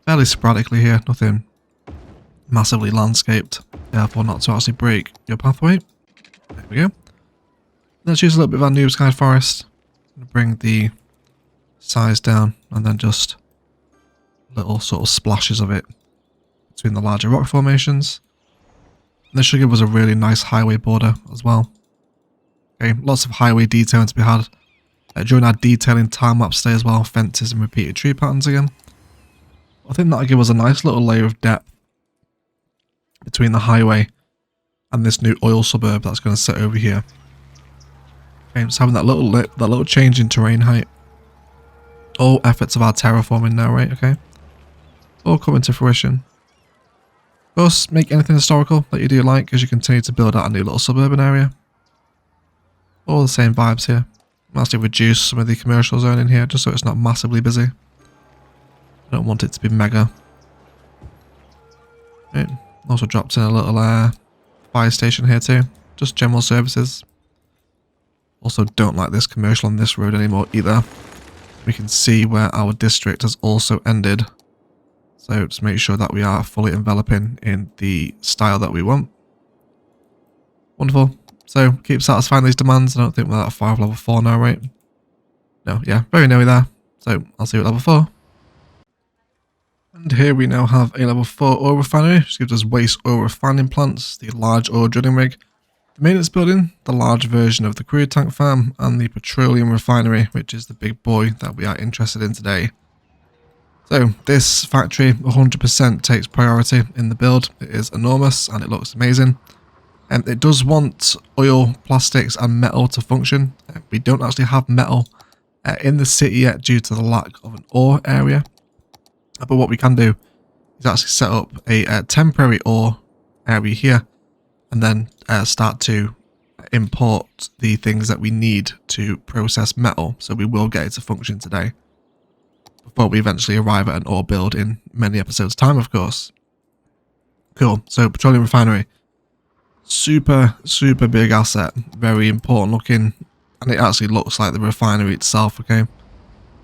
Fairly sporadically here. Nothing massively landscaped. Therefore not to actually break your pathway. There we go. Let's use a little bit of our Noobs Guide forest. Bring the size down and then just little sort of splashes of it between the larger rock formations. And this should give us a really nice highway border as well. Okay, lots of highway detailing to be had. During our detailing time-lapse stay as well, fences and repeated tree patterns again. I think that'll give us a nice little layer of depth between the highway and this new oil suburb that's going to sit over here. Okay, just having that little change in terrain height. All efforts of our terraforming now, right? Okay. All coming to fruition. Of course, make anything historical that you do like as you continue to build out a new little suburban area. All the same vibes here. I'm actually reduce some of the commercial zone in here just so it's not massively busy. I don't want it to be mega. Right. Also dropped in a little fire station here too. Just general services. Also don't like this commercial on this road anymore either. We can see where our district has also ended. So just make sure that we are fully enveloping in the style that we want. Wonderful. So keep satisfying these demands. I don't think we're at 5 level 4 now, right? No, yeah, very nearly there. So I'll see you at level 4. And here we now have a level 4 oil refinery, which gives us waste oil refining plants, the large oil drilling rig, the maintenance building, the large version of the crude tank farm, and the petroleum refinery, which is the big boy that we are interested in today. So this factory 100% takes priority in the build. It is enormous and it looks amazing. And it does want oil, plastics and metal to function. We don't actually have metal in the city yet due to the lack of an ore area. But what we can do is actually set up a temporary ore area here and then start to import the things that we need to process metal. So we will get it to function today before we eventually arrive at an ore build in many episodes time, of course. Cool. So petroleum refinery. Super big asset. Very important looking. And it actually looks like the refinery itself, okay?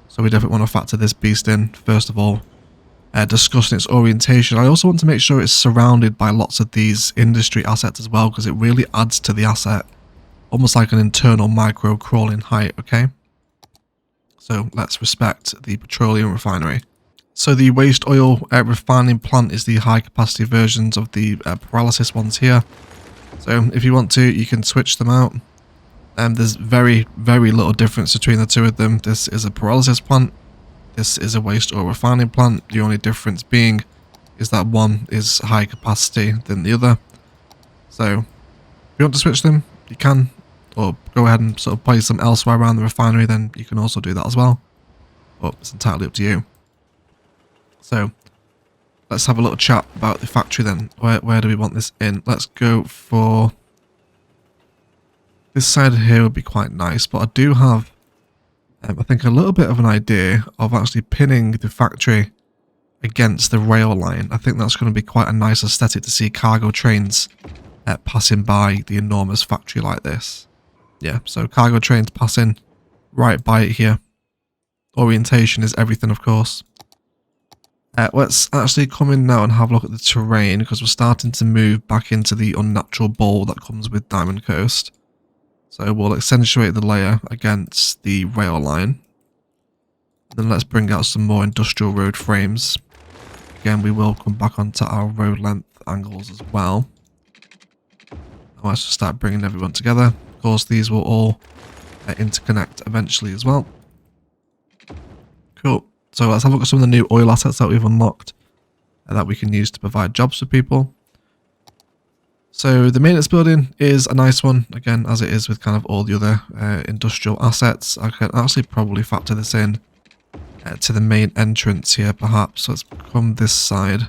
So we definitely want to factor this beast in. First of all, discussing its orientation. I also want to make sure it's surrounded by lots of these industry assets as well, because it really adds to the asset. Almost like an internal micro crawling height, okay? So let's respect the petroleum refinery. So the waste oil refining plant is the high capacity versions of the pyrolysis ones here. So if you want to, you can switch them out. There's very little difference between the two of them. This is a pyrolysis plant. This is a waste oil refining plant. The only difference being is that one is higher capacity than the other. So if you want to switch them, you can, or go ahead and sort of place them elsewhere around the refinery, then you can also do that as well. But it's entirely up to you. So let's have a little chat about the factory then. Where do we want this in? Let's go for this side here would be quite nice, but I do have I think a little bit of an idea of actually pinning the factory against the rail line. I think that's going to be quite a nice aesthetic to see cargo trains passing by the enormous factory like this. Yeah, so cargo trains passing right by it here. Orientation is everything, of course. Let's actually come in now and have a look at the terrain, because we're starting to move back into the unnatural bowl that comes with Diamond Coast. So we'll accentuate the layer against the rail line. Then let's bring out some more industrial road frames. Again, we will come back onto our road length angles as well. And let's just start bringing everyone together. Of course, these will all interconnect eventually as well. Cool. So let's have a look at some of the new oil assets that we've unlocked that we can use to provide jobs for people. So the maintenance building is a nice one, again, as it is with kind of all the other industrial assets. I can actually probably factor this in to the main entrance here, perhaps. So let's come this side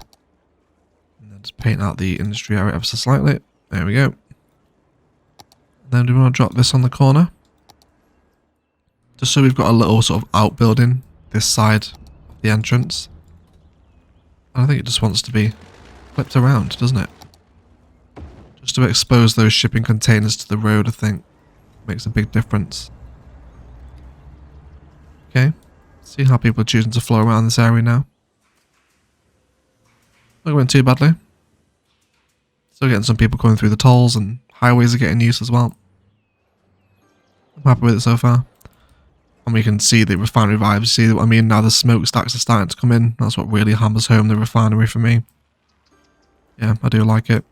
and then just paint out the industry area ever so slightly. There we go. Then do we want to drop this on the corner? Just so we've got a little sort of outbuilding this side of the entrance. I think it just wants to be flipped around, doesn't it? Just to expose those shipping containers to the road, I think makes a big difference. Okay, see how people are choosing to flow around this area now. Not going too badly. Still getting some people coming through the tolls, and highways are getting used as well. I'm happy with it so far. And we can see the refinery vibes. See what I mean? Now the smokestacks are starting to come in. That's what really hammers home the refinery for me. Yeah, I do like it.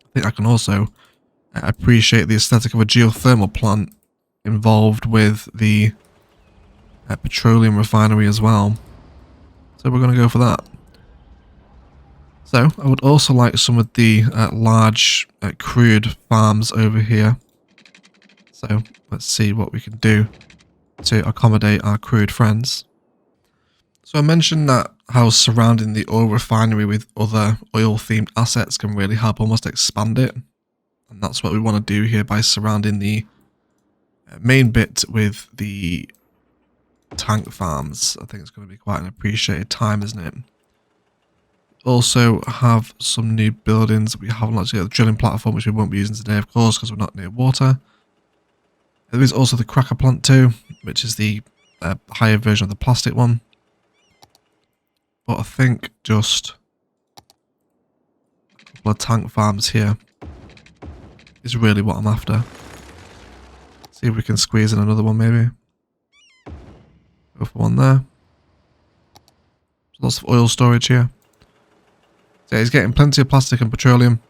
I think I can also appreciate the aesthetic of a geothermal plant involved with the petroleum refinery as well. So we're going to go for that. So I would also like some of the large crude farms over here. So let's see what we can do to accommodate our crude friends. So I mentioned that how surrounding the oil refinery with other oil themed assets can really help almost expand it. And that's what we want to do here by surrounding the main bit with the tank farms. I think it's going to be quite an appreciated time, isn't it? Also have some new buildings. We haven't actually got the drilling platform, which we won't be using today, of course, because we're not near water. There is also the cracker plant too, which is the higher version of the plastic one. But I think just a couple of tank farms here is really what I'm after. See if we can squeeze in another one maybe. Go for one there. Lots of oil storage here. So he's getting plenty of plastic and petroleum.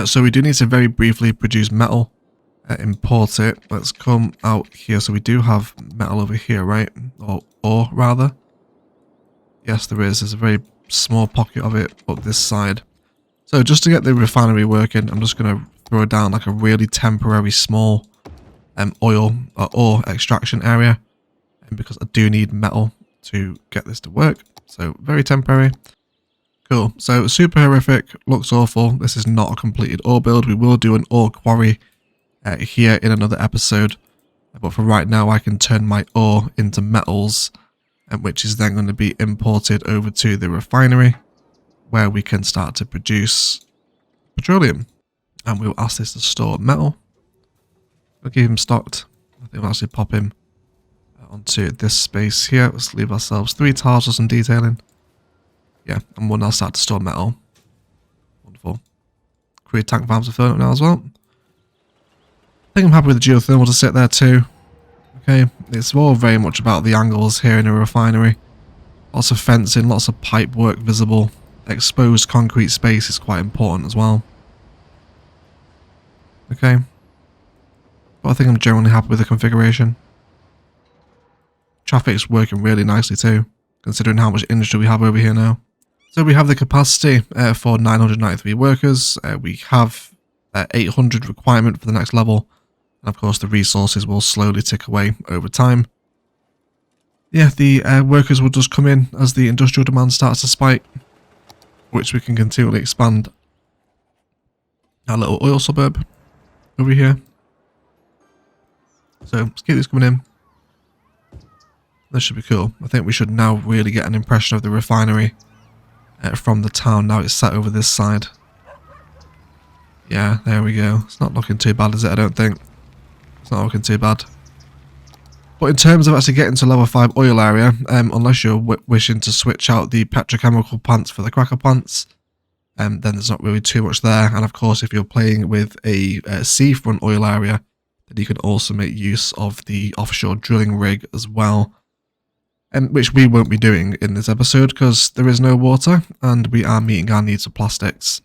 So we do need to very briefly produce metal. Import it. Let's come out here. So we do have metal over here, right? Or ore, rather. Yes, there is. There's a very small pocket of it up this side. So just to get the refinery working, I'm just going to throw down like a really temporary small oil or ore extraction area. And because I do need metal to get this to work. So very temporary. Cool. So super horrific. Looks awful. This is not a completed ore build. We will do an ore quarry here in another episode. But for right now, I can turn my ore into metals, which is then going to be imported over to the refinery, where we can start to produce petroleum. And we'll ask this to store metal. We'll keep him stocked. I think we'll actually pop him onto this space here. Let's leave ourselves 3 tiles for some detailing. Yeah, and we'll now start to store metal. Wonderful. Crude tank farms are filling up now as well. I think I'm happy with the geothermal to sit there too. Okay, it's all very much about the angles here in a refinery. Lots of fencing, lots of pipe work visible. Exposed concrete space is quite important as well. Okay. But I think I'm generally happy with the configuration. Traffic's working really nicely too, considering how much industry we have over here now. So we have the capacity for 993 workers. We have 800 requirement for the next level. And of course the resources will slowly tick away over time. Yeah, the workers will just come in as the industrial demand starts to spike, which we can continually expand our little oil suburb over here. So let's keep this coming in. This should be cool. I think we should now really get an impression of the refinery from the town now it's set over this side. Yeah, there we go. It's not looking too bad, is it? I don't think. It's not looking too bad. But in terms of actually getting to level 5 oil area, unless you're wishing to switch out the petrochemical plants for the cracker plants, then there's not really too much there. And of course, if you're playing with a seafront oil area, then you can also make use of the offshore drilling rig as well. Which we won't be doing in this episode because there is no water and we are meeting our needs for plastics.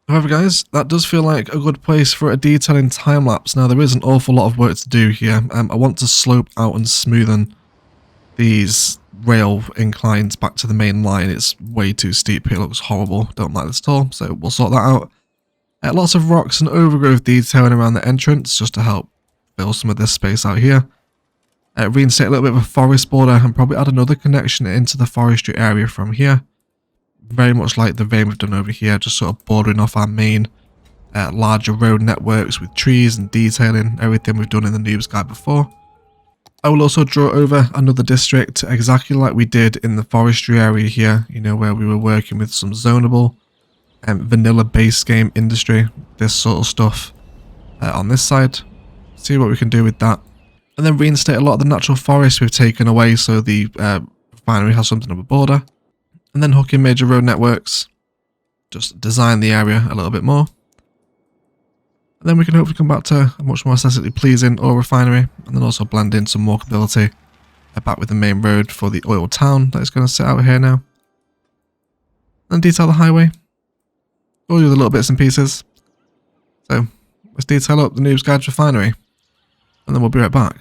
However guys, that does feel like a good place for a detailing time-lapse. Now there is an awful lot of work to do here. I want to slope out and smoothen these rail inclines back to the main line. It's way too steep here, it looks horrible, don't like this at all, so we'll sort that out. Lots of rocks and overgrowth detailing around the entrance just to help fill some of this space out here. Reinstate a little bit of a forest border and probably add another connection into the forestry area from here. Very much like the vein we've done over here, just sort of bordering off our main larger road networks with trees and detailing everything we've done in the Noobs guide before. I will also draw over another district exactly like we did in the forestry area here, you know, where we were working with some zonable vanilla base game industry, this sort of stuff on this side. See what we can do with that. And then reinstate a lot of the natural forest we've taken away so the refinery has something of a border. And then hook in major road networks. Just design the area a little bit more. And then we can hopefully come back to a much more aesthetically pleasing oil refinery. And then also blend in some walkability back with the main road for the oil town that is going to sit out here now. And detail the highway. All the other little bits and pieces. So let's detail up the Noobs Guide Refinery. And then we'll be right back.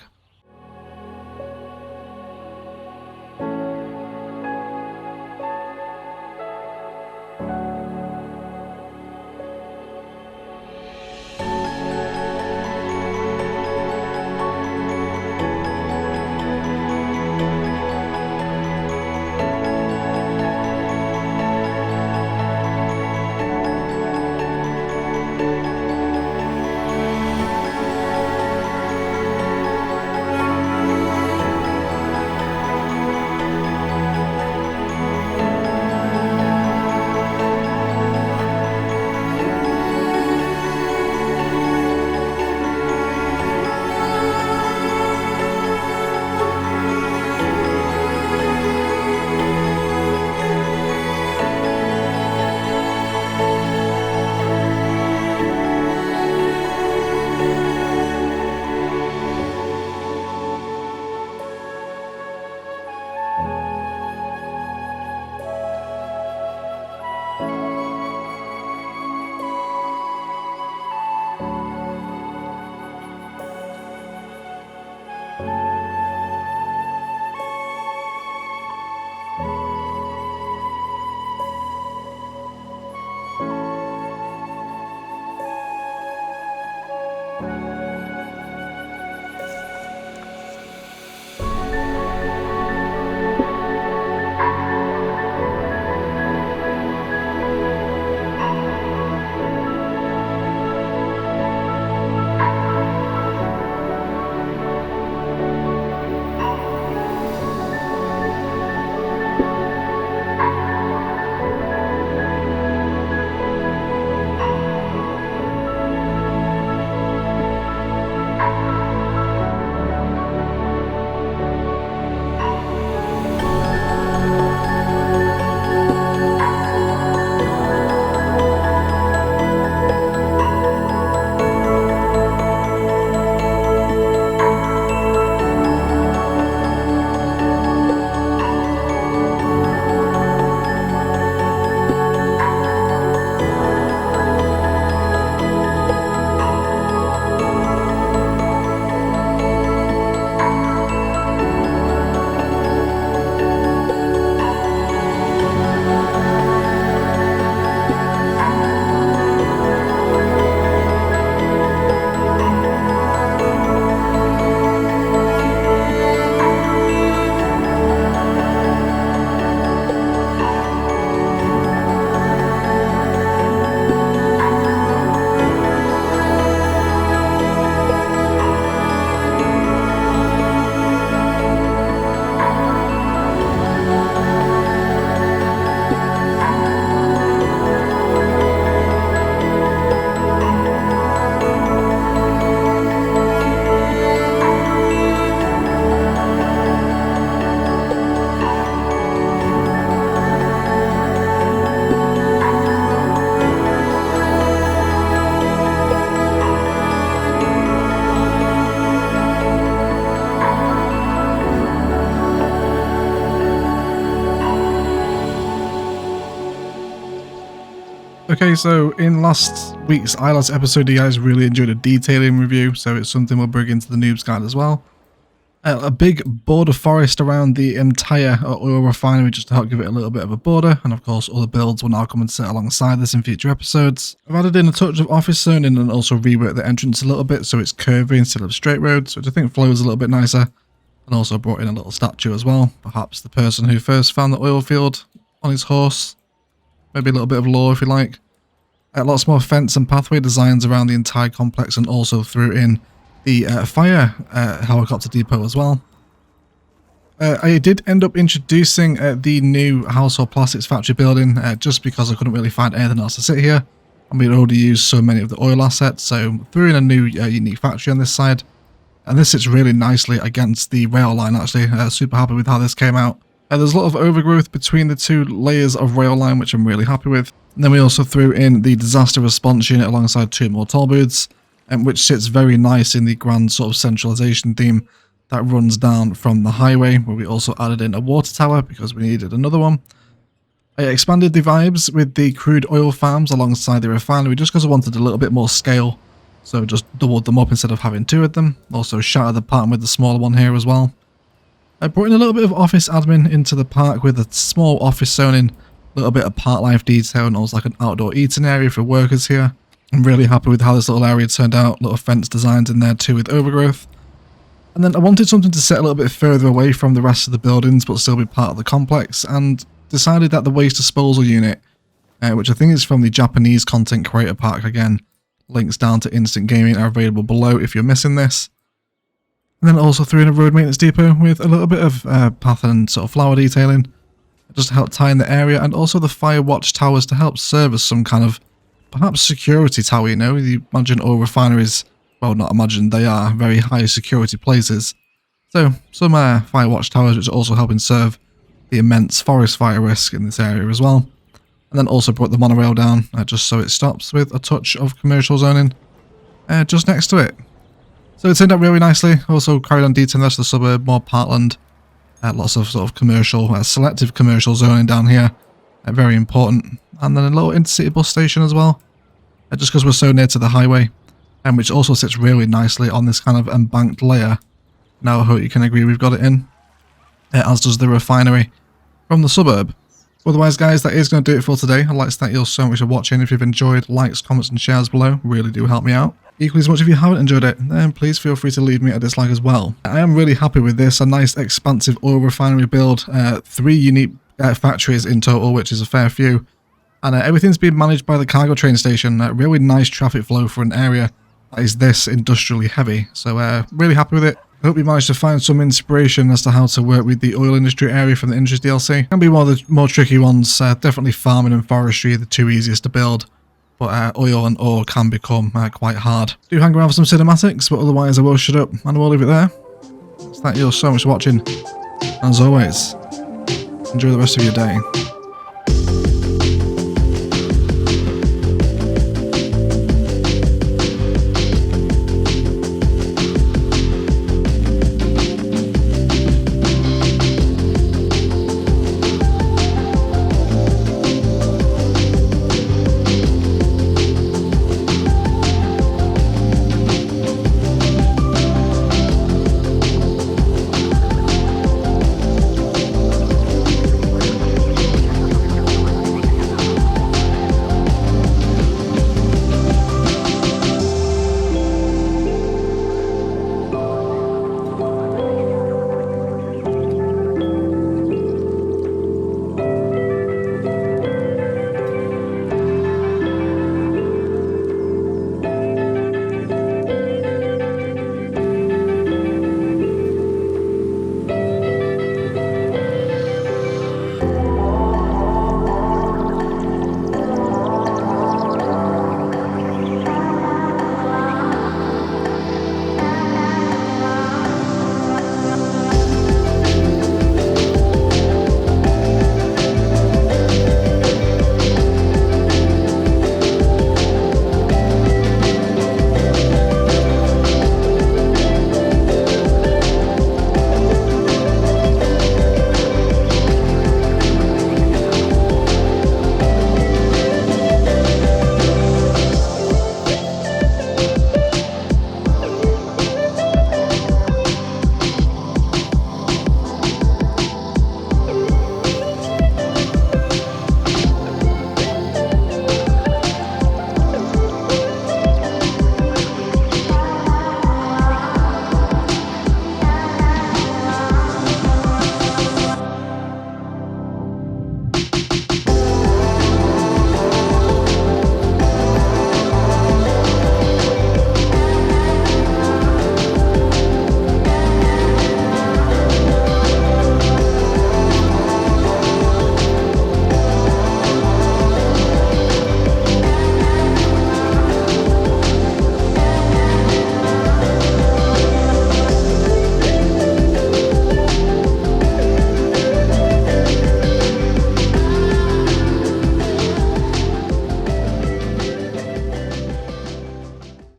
Okay, so in last week's ILS episode, you guys really enjoyed a detailing review, so it's something we'll bring into the Noobs guide as well. A big border forest around the entire oil refinery just to help give it a little bit of a border, and of course other builds will now come and sit alongside this in future episodes. I've added in a touch of office zoning and also reworked the entrance a little bit so it's curvy instead of straight roads, which I think flows a little bit nicer, and also brought in a little statue as well, perhaps the person who first found the oil field on his horse. Maybe a little bit of lore if you like. Lots more fence and pathway designs around the entire complex, and also threw in the fire helicopter depot as well. I did end up introducing the new household plastics factory building just because I couldn't really find anything else to sit here, and we'd already used so many of the oil assets, so threw in a new unique factory on this side, and this sits really nicely against the rail line actually. Super happy with how this came out. There's a lot of overgrowth between the two layers of rail line, which I'm really happy with. And then we also threw in the disaster response unit alongside two more toll booths, which sits very nice in the grand sort of centralization theme that runs down from the highway, where we also added in a water tower because we needed another one. I expanded the vibes with the crude oil farms alongside the refinery just because I wanted a little bit more scale, so just doubled them up instead of having two of them. Also shattered the pattern with the smaller one here as well. I brought in a little bit of office admin into the park with a small office zoning, a little bit of park life detail, and also like an outdoor eating area for workers here. I'm really happy with how this little area turned out, little fence designs in there too with overgrowth. And then I wanted something to sit a little bit further away from the rest of the buildings but still be part of the complex, and decided that the waste disposal unit, which I think is from the Japanese content creator pack again, links down to Instant Gaming are available below if you're missing this. And then also threw in a road maintenance depot with a little bit of path and sort of flower detailing, just to help tie in the area, and also the fire watch towers to help serve as some kind of perhaps security tower. You know, you imagine oil refineries, well, not imagine, they are very high security places. So some fire watch towers which are also helping serve the immense forest fire risk in this area as well. And then also brought the monorail down just so it stops with a touch of commercial zoning just next to it. So it turned out really nicely. Also carried on detailing the rest of the suburb, more parkland, lots of sort of commercial, selective commercial zoning down here, very important. And then a little intercity bus station as well, just because we're so near to the highway, and which also sits really nicely on this kind of embanked layer. Now I hope you can agree we've got it in, as does the refinery from the suburb. Otherwise guys, that is going to do it for today. I'd like to thank you all so much for watching. If you've enjoyed, likes, comments and shares below really do help me out. Equally as much if you haven't enjoyed it, then please feel free to leave me a dislike as well. I am really happy with this, a nice expansive oil refinery build, 3 unique factories in total, which is a fair few, and everything's being managed by the cargo train station. Really nice traffic flow for an area that is this industrially heavy, so really happy with it. I hope you managed to find some inspiration as to how to work with the oil industry area from the Industries DLC. Can be one of the more tricky ones, definitely farming and forestry are the 2 easiest to build. But oil and ore can become quite hard. Do hang around for some cinematics, but otherwise I will shut up and I will leave it there. So thank you all so much for watching. As always, enjoy the rest of your day.